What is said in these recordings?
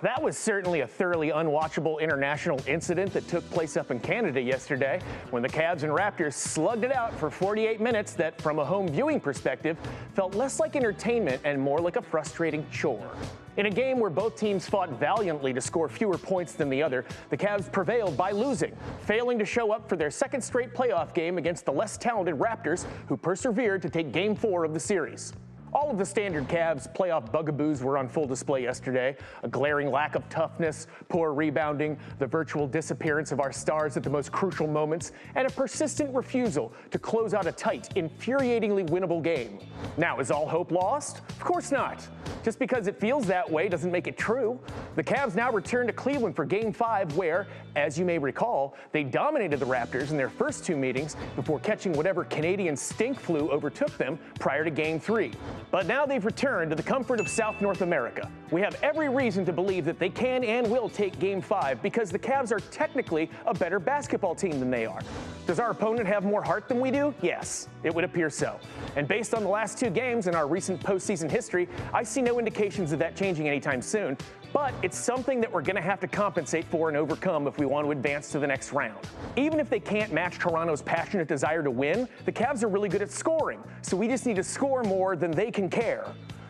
that was certainly a thoroughly unwatchable international incident that took place up in Canada yesterday when the Cavs and Raptors slugged it out for 48 minutes that, from a home viewing perspective, felt less like entertainment and more like a frustrating chore. In a game where both teams fought valiantly to score fewer points than the other, the Cavs prevailed by losing, failing to show up for their second straight playoff game against the less talented Raptors, who persevered to take Game 4 of the series. All of the standard Cavs playoff bugaboos were on full display yesterday. A glaring lack of toughness, poor rebounding, the virtual disappearance of our stars at the most crucial moments, and a persistent refusal to close out a tight, infuriatingly winnable game. Now, is all hope lost? Of course not. Just because it feels that way doesn't make it true. The Cavs now return to Cleveland for Game 5 where, as you may recall, they dominated the Raptors in their first two meetings before catching whatever Canadian stink flu overtook them prior to Game 3. But now they've returned to the comfort of South North America. We have every reason to believe that they can and will take Game 5 because the Cavs are technically a better basketball team than they are. Does our opponent have more heart than we do? Yes, it would appear so. And based on the last two games in our recent postseason history, I see no indications of that changing anytime soon. But it's something that we're going to have to compensate for and overcome if we want to advance to the next round. Even if they can't match Toronto's passionate desire to win, the Cavs are really good at scoring. So we just need to score more than they can care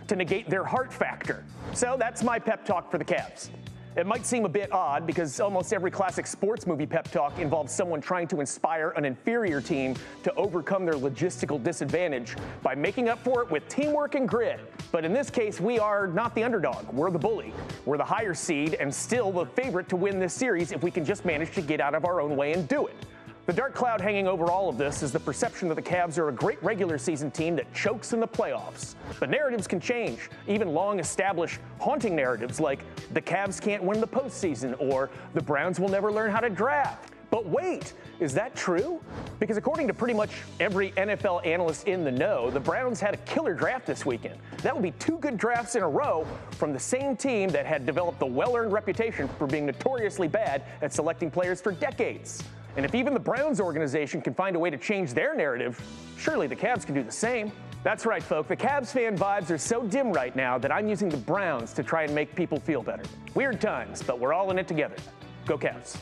to negate their heart factor. So that's my pep talk for the Cavs. It might seem a bit odd because almost every classic sports movie pep talk involves someone trying to inspire an inferior team to overcome their logistical disadvantage by making up for it with teamwork and grit. But in this case, we are not the underdog. We're the bully. We're the higher seed and still the favorite to win this series if we can just manage to get out of our own way and do it. The dark cloud hanging over all of this is the perception that the Cavs are a great regular season team that chokes in the playoffs. But narratives can change, even long-established haunting narratives like the Cavs can't win the postseason or the Browns will never learn how to draft. But wait, is that true? Because according to pretty much every NFL analyst in the know, the Browns had a killer draft this weekend. That would be two good drafts in a row from the same team that had developed the well-earned reputation for being notoriously bad at selecting players for decades. And if even the Browns organization can find a way to change their narrative, surely the Cavs can do the same. That's right, folks. The Cavs fan vibes are so dim right now that I'm using the Browns to try and make people feel better. Weird times, but we're all in it together. Go Cavs.